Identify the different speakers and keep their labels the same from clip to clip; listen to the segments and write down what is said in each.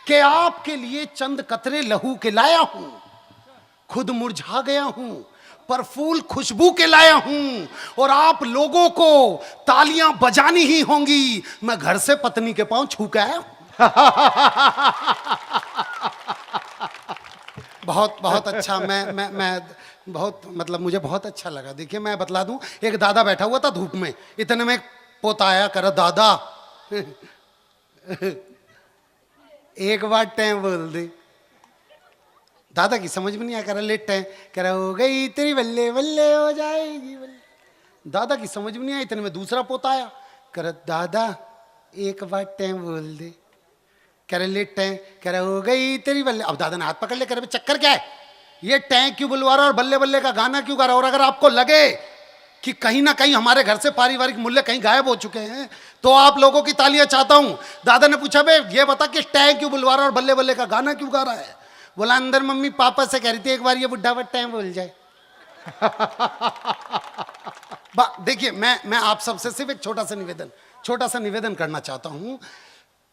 Speaker 1: कि आपके लिए चंद कतरे लहू के लाया हूं, खुद मुरझा गया हूं पर फूल खुशबू के लाया हूं, और आप लोगों को तालियां बजानी ही होंगी। मैं घर से पत्नी के पांव छू के आया हूं। बहुत बहुत अच्छा। मैं बहुत मतलब मुझे बहुत अच्छा लगा। देखिए मैं बतला दूं, एक दादा बैठा हुआ था धूप में, इतने में एक पोता आया, करा दादा एक बार टैं बोल दे। दादा की समझ में नहीं आया, कह रहा लेट टैं, कह रहा हो गई तेरी बल्ले बल्ले हो जाएगी बल्ले। दादा की समझ में नहीं आया, इतने में दूसरा पोता आया, कह रहा दादा एक बार टैं बोल दे, कह रहे लेट टैं, कह रहा हो गई तेरी बल्ले। अब दादा ने हाथ पकड़ ले, कह रहे चक्कर क्या है, ये टैं क्यों बुलवा रहा और बल्ले बल्ले का गाना क्यों गा रहा। और अगर आपको लगे कि कहीं ना कहीं हमारे घर से पारिवारिक मूल्य कहीं गायब हो चुके हैं तो आप लोगों की तालियां चाहता हूं। दादा ने पूछा बे ये बता कि टैं क्यों बुलवा रहा और बल्ले बल्ले का गाना क्यों गा रहा है। बोला अंदर मम्मी पापा से कह रही थी एक बार ये बुढ़ा व टैं बोल जाए। देखिए मैं आप सबसे सिर्फ एक छोटा सा निवेदन करना चाहता हूं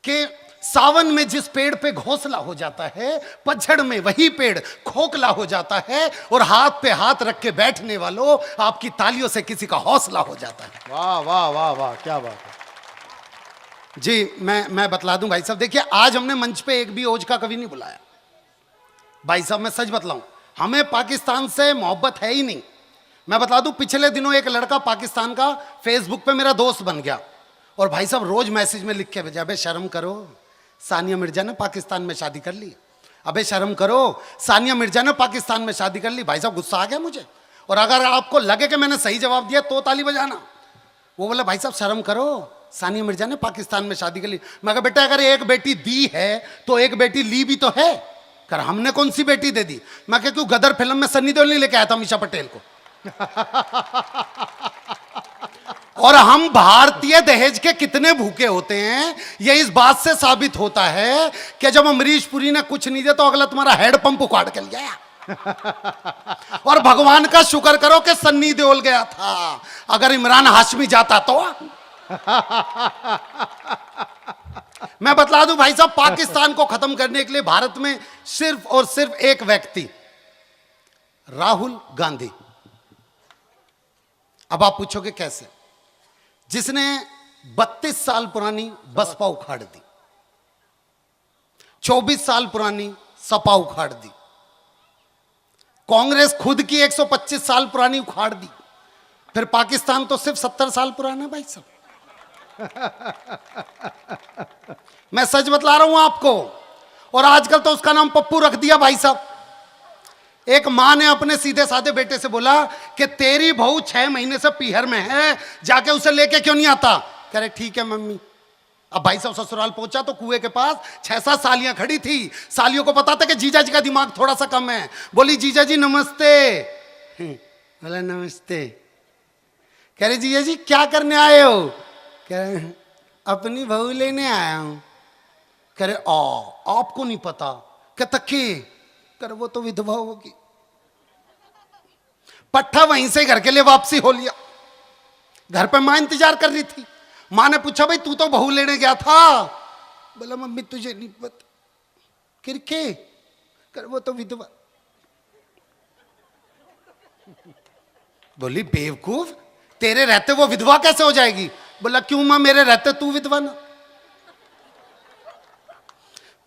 Speaker 1: कि सावन में जिस पेड़ पे घोंसला हो जाता है, पतझड़ में वही पेड़ खोखला हो जाता है, और हाथ पे हाथ रख के बैठने वालों आपकी तालियों से किसी का हौसला हो जाता है।
Speaker 2: वाह वाह वाह वाह, क्या बात है
Speaker 1: जी। मैं बतला दूं भाई साहब, देखिए आज हमने मंच पे एक भी ओज का कवि नहीं बुलाया। भाई साहब मैं सच बतलाऊं, हमें पाकिस्तान से मोहब्बत है ही नहीं। मैं बता दूं, पिछले दिनों एक लड़का पाकिस्तान का फेसबुक पे मेरा दोस्त बन गया, और भाई साहब रोज मैसेज में लिख के भेजा, अबे शर्म करो सानिया मिर्जा ने पाकिस्तान में शादी कर ली, अबे शर्म करो सानिया मिर्जा ने पाकिस्तान में शादी कर ली। भाई साहब गुस्सा आ गया मुझे, और अगर आपको लगे कि मैंने सही जवाब दिया तो ताली बजाना। वो बोला भाई साहब शर्म करो सानिया मिर्जा ने पाकिस्तान में शादी कर ली। मैं कहा बेटा अगर एक बेटी दी है तो एक बेटी ली भी तो है। कर हमने कौन सी बेटी दे दी। मैं कहा क्यों गदर फिल्म में सन्नी देओल नहीं लेके आया था मीशा पटेल को। और हम भारतीय दहेज के कितने भूखे होते हैं, ये इस बात से साबित होता है कि जब अमरीश पुरी ने कुछ नहीं दिया तो अगला तुम्हारा हेड पंप उखाड़ के लिया। और भगवान का शुक्र करो कि सन्नी देओल गया था, अगर इमरान हाशमी जाता तो। मैं बतला दूं भाई साहब, पाकिस्तान को खत्म करने के लिए भारत में सिर्फ और सिर्फ एक व्यक्ति, राहुल गांधी। अब आप पूछोगे कैसे, जिसने 32 साल पुरानी बसपा उखाड़ दी, 24 साल पुरानी सपा उखाड़ दी, कांग्रेस खुद की 125 साल पुरानी उखाड़ दी, फिर पाकिस्तान तो सिर्फ 70 साल पुराना भाई साहब। मैं सच बतला रहा हूं आपको। और आजकल तो उसका नाम पप्पू रख दिया भाई साहब। एक मां ने अपने सीधे साधे बेटे से बोला कि तेरी बहू 6 महीने से पीहर में है, जाके उसे लेके क्यों नहीं आता। कह रहे ठीक है मम्मी। अब भाई साहब ससुराल पहुंचा तो कुएं के पास 6-7 सालियां खड़ी थी। सालियों को पता था कि जीजा जी का दिमाग थोड़ा सा कम है। बोली जीजा जी नमस्ते। बोला नमस्ते। कह रहे जीजा जी क्या करने आए हो। कह रहे अपनी बहू लेने आया हूं। कह रहे आपको नहीं पता। कहता के कर वो तो विधवा होगी। पट्टा वहीं से घर के लिए वापसी हो लिया। घर पे मां इंतजार कर रही थी। मां ने पूछा भाई तू तो बहू लेने गया था। बोला मम्मी तुझे नहीं पता। के कर वो तो विधवा। बोली बेवकूफ तेरे रहते वो विधवा कैसे हो जाएगी। बोला क्यों मां मेरे रहते तू विधवा ना।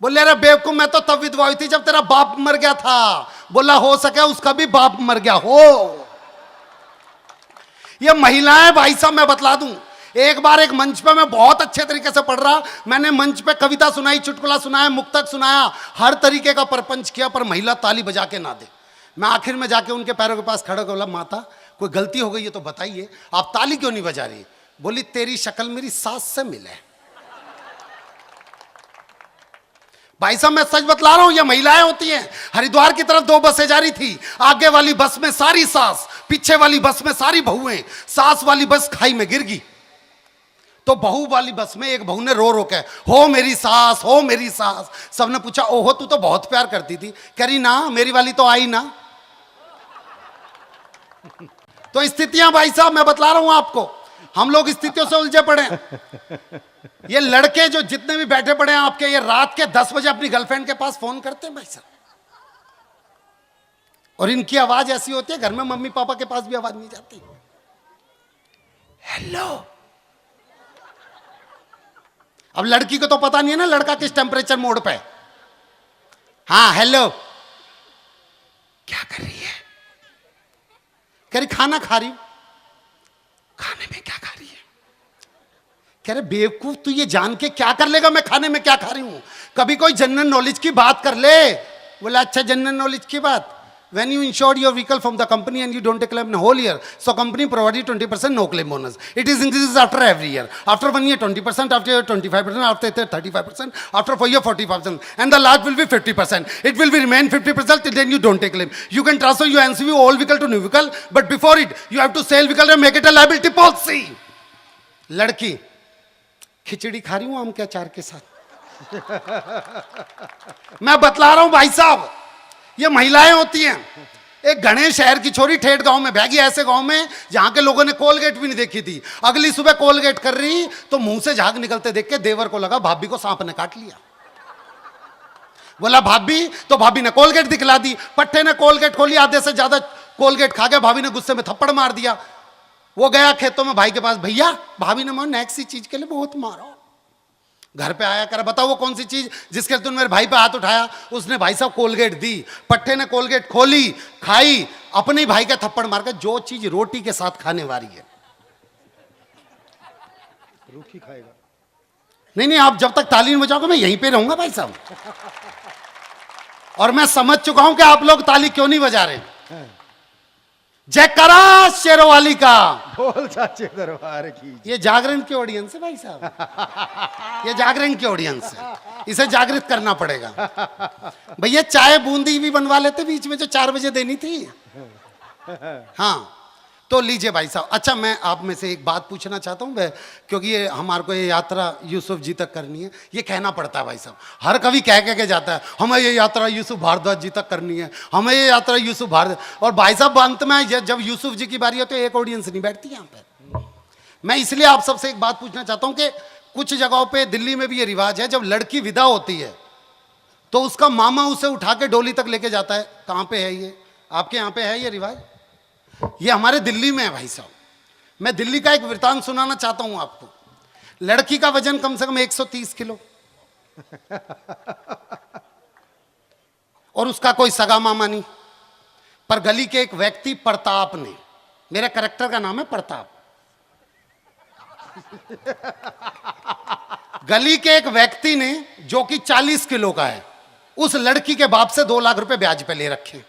Speaker 1: बोले अरे बेवकूफ मैं तो तब विधवा हुई थी जब तेरा बाप मर गया था। बोला हो सके उसका भी बाप मर गया हो। ये महिलाएं भाई साहब मैं बतला दूं, एक बार एक मंच पे मैं बहुत अच्छे तरीके से पढ़ रहा, मैंने मंच पे कविता सुनाई, चुटकुला सुनाया, मुक्तक सुनाया, हर तरीके का परपंच किया, पर महिला ताली बजा के ना दे। मैं आखिर में जाके उनके पैरों के पास खड़ा हो बोला माता कोई गलती हो गई है तो बताइए, आप ताली क्यों नहीं बजा रही। बोली तेरी शक्ल मेरी सास से मिले। भाई साहब मैं सच बतला रहा हूं, ये महिलाएं होती हैं। हरिद्वार की तरफ 2 बसें जा रही थी, आगे वाली बस में सारी सास, पीछे वाली बस में सारी बहुएं। सास वाली बस खाई में गिर गई तो बहू वाली बस में एक बहू ने रो रो के हो मेरी सास, हो मेरी सास। सबने पूछा ओहो तू तो बहुत प्यार करती थी। कह रही ना मेरी वाली तो आई ना। तो स्थितियां भाई साहब मैं बतला रहा हूं आपको। हम लोग स्थितियों से उलझे पड़े हैं। ये लड़के जो जितने भी बैठे पड़े हैं आपके, ये रात के 10 बजे अपनी गर्लफ्रेंड के पास फोन करते हैं भाई साहब, और इनकी आवाज ऐसी होती है, घर में मम्मी पापा के पास भी आवाज नहीं जाती। हेलो। अब लड़की को तो पता नहीं है ना लड़का किस टेम्परेचर मोड पे है। हाँ हेलो, क्या कर रही है? कह रही खाना खा रही हूं। खाने में क्या खा रही है? कह रहे बेवकूफ, तू ये जान के क्या कर लेगा मैं खाने में क्या खा रही हूं? कभी कोई जनरल नॉलेज की बात कर ले। बोला अच्छा जनरल नॉलेज की बात। When you insured your vehicle from the company and you don't take claim in a whole year, so company provided 20% no claim bonus. It is increases after every year. After 1 year 20%, after year 25%, after year 35%, after 4 year 45%, and the last will be 50%. It will be remain 50% till then you don't take claim. You can transfer your NCV old vehicle to new vehicle, but before it you have to sell vehicle and make it a liability policy. लड़की खिचड़ी खा रही हूं आम के अचार के साथ। मैं बतला रहा हूं भाई साहब, ये महिलाएं होती हैं। एक घने शहर की छोरी ठेठ गांव में बह गई, ऐसे गांव में जहां के लोगों ने कोलगेट भी नहीं देखी थी। अगली सुबह कोलगेट कर रही तो मुंह से झाग निकलते देख के देवर को लगा भाभी को सांप ने काट लिया। बोला भाभी, तो भाभी ने कोलगेट दिखला दी। पट्टे ने कोलगेट खोली, आधे से ज्यादा कोलगेट खा गया। भाभी ने गुस्से में थप्पड़ मार दिया। वो गया खेतों में भाई के पास, भैया भाभी ने मार नेक्स्ट चीज के लिए बहुत मारा। घर पे आया, कर बताओ वो कौन सी चीज जिसके लिए तुमने मेरे भाई पे हाथ उठाया? उसने भाई साहब कोलगेट दी। पट्टे ने कोलगेट खोली, खाई, अपने ही भाई का थप्पड़ मार कर। जो चीज रोटी के साथ खाने वाली है
Speaker 2: रूखी खाएगा।
Speaker 1: नहीं, आप जब तक ताली नहीं बजाओगे मैं यहीं पे रहूंगा भाई साहब। और मैं समझ चुका हूं कि आप लोग ताली क्यों नहीं बजा रहे। जयकारा शेरवाली का
Speaker 2: बोल सच्चे दरबार की।
Speaker 1: ये जागरण की ऑडियंस है भाई साहब, ये जागरण की ऑडियंस है, इसे जागृत करना पड़ेगा। भैया चाय बूंदी भी बनवा लेते बीच में जो 4 बजे देनी थी। हाँ तो लीजिए भाई साहब। अच्छा मैं आप में से एक बात पूछना चाहता हूँ, क्योंकि ये हमारे को ये यात्रा यूसुफ जी तक करनी है। ये कहना पड़ता है भाई साहब, हर कवि कह के जाता है हमें ये यात्रा यूसुफ भारद्वाज जी तक करनी है, हमें ये यात्रा यूसुफ भारद्वाज। और भाई साहब अंत में जब यूसुफ जी की बारी हो तो एक ऑडियंस नहीं बैठती यहाँ पे। मैं इसलिए आप सबसे एक बात पूछना चाहता हूँ कि कुछ जगहों पर दिल्ली में भी ये रिवाज है, जब लड़की विदा होती है तो उसका मामा उसे उठा के डोली तक लेके जाता है। कहाँ पे है ये? आपके यहाँ पे है ये रिवाज? ये हमारे दिल्ली में है भाई साहब। मैं दिल्ली का एक वृतांत सुनाना चाहता हूं आपको। लड़की का वजन कम से कम 130 किलो और उसका कोई सगा मामा नहीं। पर गली के एक व्यक्ति प्रताप ने, मेरे कैरेक्टर का नाम है प्रताप, गली के एक व्यक्ति ने जो कि 40 किलो का है, उस लड़की के बाप से 2 लाख रुपए ब्याज पे ले रखे।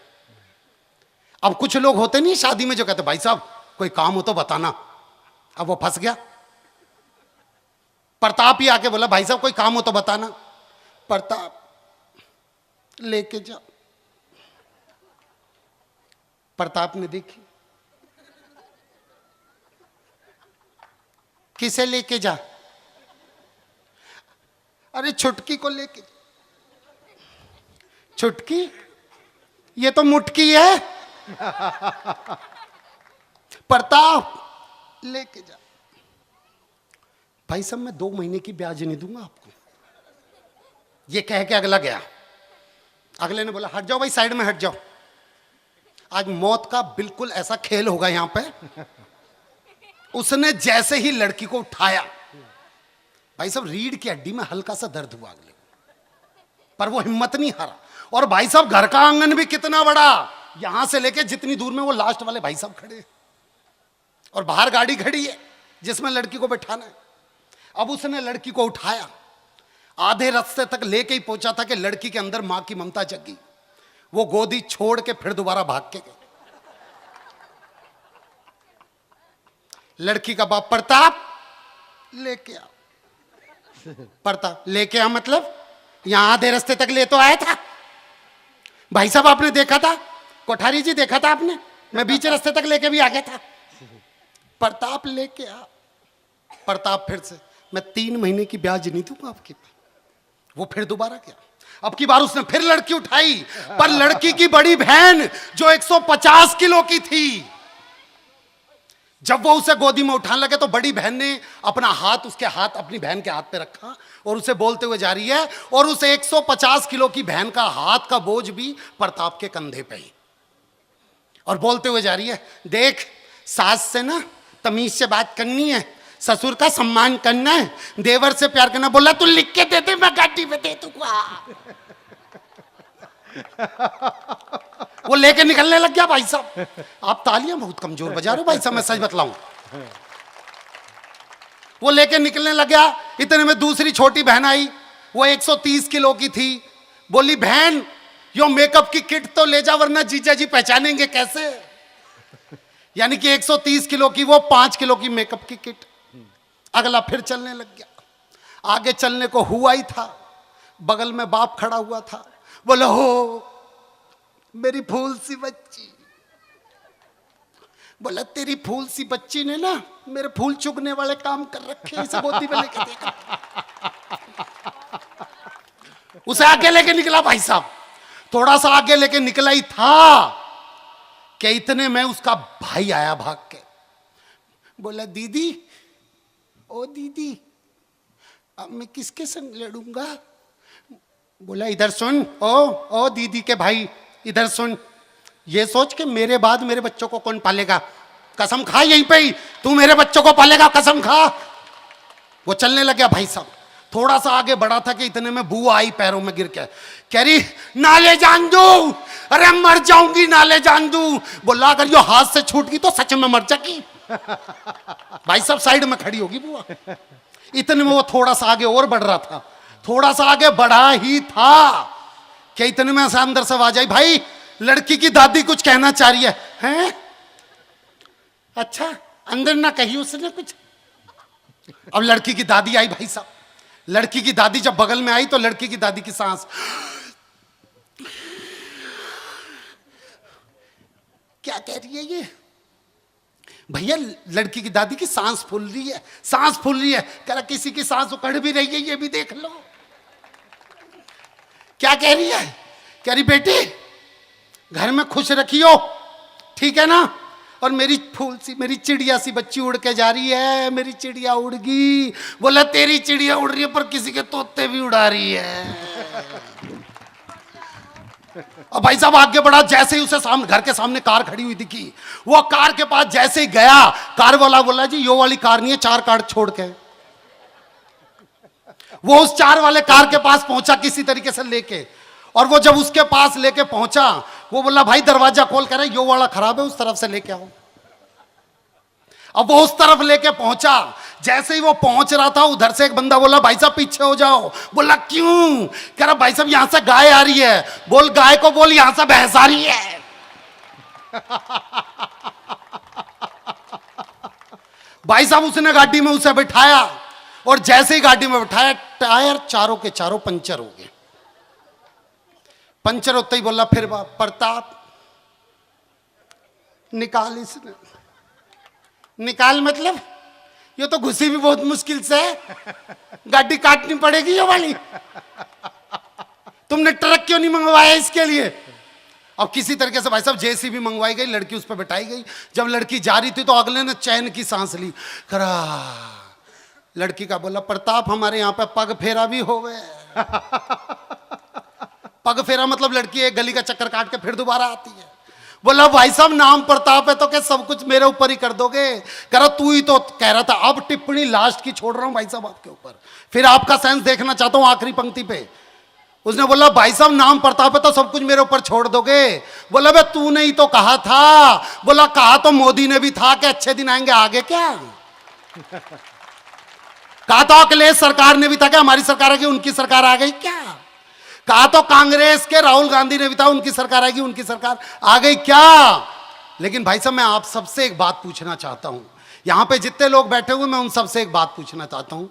Speaker 1: अब कुछ लोग होते नहीं शादी में जो कहते भाई साहब कोई काम हो तो बताना। अब वो फंस गया। प्रताप ही आके बोला भाई साहब कोई काम हो तो बताना। प्रताप लेके जा। प्रताप ने देखी, किसे लेके जा? अरे छुटकी को लेके। छुटकी? ये तो मुटकी है। प्रताप लेके जा। भाई साहब मैं 2 महीने की ब्याज नहीं दूंगा आपको। ये कह के अगला गया। अगले ने बोला हट जाओ भाई, साइड में हट जाओ। आज मौत का बिल्कुल ऐसा खेल होगा यहां पे। उसने जैसे ही लड़की को उठाया, भाई साहब रीढ़ की हड्डी में हल्का सा दर्द हुआ अगले, पर वो हिम्मत नहीं हारा। और भाई साहब घर का आंगन भी कितना बड़ा, यहां से लेके जितनी दूर में वो लास्ट वाले भाई साहब खड़े, और बाहर गाड़ी खड़ी है जिसमें लड़की को बैठाना है। अब उसने लड़की को उठाया, आधे रास्ते तक लेके ही पहुंचा था कि लड़की के अंदर मां की ममता जगी। वो गोदी छोड़ के फिर दोबारा भाग के गए। लड़की का बाप प्रताप लेके आ। प्रताप लेके आ मतलब यहां आधे रास्ते तक ले तो आया था भाई साहब, आपने देखा था, कोठारी जी देखा था आपने, मैं बीच रास्ते तक लेके भी आ गया था। प्रताप लेके आ। प्रताप फिर से मैं 3 महीने की ब्याज नहीं दूंगा आपकी। वो फिर दोबारा गया। अब की बार उसने फिर लड़की उठाई, पर लड़की की बड़ी बहन जो 150 किलो की थी, जब वो उसे गोदी में उठाने लगे तो बड़ी बहन ने अपना हाथ उसके हाथ अपनी बहन के हाथ पे रखा और उसे बोलते हुए जा रही है, और उस 150 किलो की बहन का हाथ का बोझ भी प्रताप के कंधे पे ही, और बोलते हुए जा रही है, देख सास से ना तमीज से बात करनी है, ससुर का सम्मान करना है, देवर से प्यार करना। बोला तू लिख के दे दे, मैं गाड़ी में दे दूंगा। वो लेके निकलने लग गया। भाई साहब आप तालियां बहुत कमजोर बजा रहे हो भाई साहब, मैं सच बतलाऊं। वो लेके निकलने लग गया। इतने में दूसरी छोटी बहन आई, वो 130 किलो की थी। बोली बहन यो मेकअप की किट तो ले जा, वरना जीजा जी पहचानेंगे कैसे। यानी कि 130 किलो की वो 5 किलो की मेकअप की किट। अगला फिर चलने लग गया। आगे चलने को हुआ ही था, बगल में बाप खड़ा हुआ था। बोला हो मेरी फूल सी बच्ची। बोला तेरी फूल सी बच्ची ने ना मेरे फूल चुगने वाले काम कर रखे, इसे गोदी में लेके देखा। उसे आगे लेके निकला भाई साहब, थोड़ा सा आगे लेके निकला ही था कि इतने में उसका भाई आया भाग के। बोला दीदी, ओ दीदी अब मैं किसके संग लड़ूंगा। बोला इधर सुन, ओ दीदी के भाई इधर सुन, ये सोच के मेरे बाद मेरे बच्चों को कौन पालेगा, कसम खा यहीं पे ही तू मेरे बच्चों को पालेगा, कसम खा। वो चलने लग गया भाई साहब। थोड़ा सा आगे बढ़ा था कि इतने में बुआ आई पैरों में गिर के, कह रही नाले जान दू, अरे मर जाऊंगी नाले जान दू। बोला अगर यो हाथ से छूट गई तो सच में मर जाएगी। भाई साहब साइड में खड़ी होगी बुआ। इतने में वो थोड़ा सा आगे और बढ़ रहा था, थोड़ा सा आगे बढ़ा ही था कि इतने में ऐसा अंदर से आवाज आई, भाई लड़की की दादी कुछ कहना चाह रही है। हैं? अच्छा अंदर ना कही उसने कुछ। अब लड़की की दादी आई भाई साहब। लड़की की दादी जब बगल में आई तो लड़की की दादी की सांस, क्या कह रही है ये भैया। लड़की की दादी की सांस फूल रही है, सांस फूल रही है। कह रहा किसी की सांस उकड़ भी रही है, ये भी देख लो। क्या कह रही है? कह रही बेटी घर में खुश रखियो, ठीक है ना, और मेरी फूल सी मेरी चिड़िया सी बच्ची उड़ के जा रही है, मेरी चिड़िया उड़ गई। बोला तेरी चिड़िया उड़ रही है पर किसी के तोते भी उड़ा रही है। अब भाई साहब आगे बढ़ा, जैसे ही उसे सामने घर के सामने कार खड़ी हुई दिखी, वो कार के पास जैसे ही गया, कार वाला बोला जी यो वाली कार नहीं है, 4 कार छोड़ के। वो उस 4 वाले कार के पास पहुंचा किसी तरीके से लेके, और वो जब उसके पास लेके पहुंचा, वो बोला भाई दरवाजा खोल कर, यो वाला खराब है उस तरफ से लेके आओ। अब वो उस तरफ लेके पहुंचा। जैसे ही वो पहुंच रहा था, उधर से एक बंदा बोला भाई साहब पीछे हो जाओ। बोला क्यों? कह रहा भाई साहब यहां से गाय आ रही है। बोल गाय को बोल यहां से भैंस आ रही है। भाई साहब उसने गाड़ी में उसे बिठाया, और जैसे ही गाड़ी में बिठाया टायर चारों के चारों पंचर हो गए। पंचर होते ही बोला फिर प्रताप निकाल, इसने निकाल मतलब ये तो घुसी भी बहुत मुश्किल से है, गाड़ी काटनी पड़ेगी ये वाली। तुमने ट्रक क्यों नहीं मंगवाया इसके लिए? अब किसी तरीके से भाई साहब जेसीबी मंगवाई गई, लड़की उस पर बैठाई गई। जब लड़की जा रही थी तो अगले ने चैन की सांस ली। करा लड़की का बोला प्रताप हमारे यहाँ पे पग फेरा भी होवे। पग फेरा मतलब लड़की एक गली का चक्कर काट के फिर दोबारा आती है। बोला भाई साहब नाम प्रताप है तो क्या सब कुछ मेरे ऊपर ही कर दोगे? कह रहा तू ही तो कह रहा था। अब टिप्पणी लास्ट की छोड़ रहा हूं भाई साहब आपके ऊपर, फिर आपका सेंस देखना चाहता हूं आखिरी पंक्ति पे। उसने बोला भाई साहब नाम प्रताप है तो सब कुछ मेरे ऊपर छोड़ दोगे? बोला बे तूने ही तो कहा था। बोला कहा तो मोदी ने भी था कि अच्छे दिन आएंगे, आगे क्या? कहा तो अखिलेश सरकार ने भी था कि हमारी सरकार आएगी, उनकी सरकार आ गई क्या? कहा तो कांग्रेस के राहुल गांधी ने भी था उनकी सरकार आएगी, उनकी सरकार आ गई क्या? लेकिन भाई साहब मैं आप सबसे एक बात पूछना चाहता हूं, यहां पे जितने लोग बैठे हुए मैं उन सबसे एक बात पूछना चाहता हूं।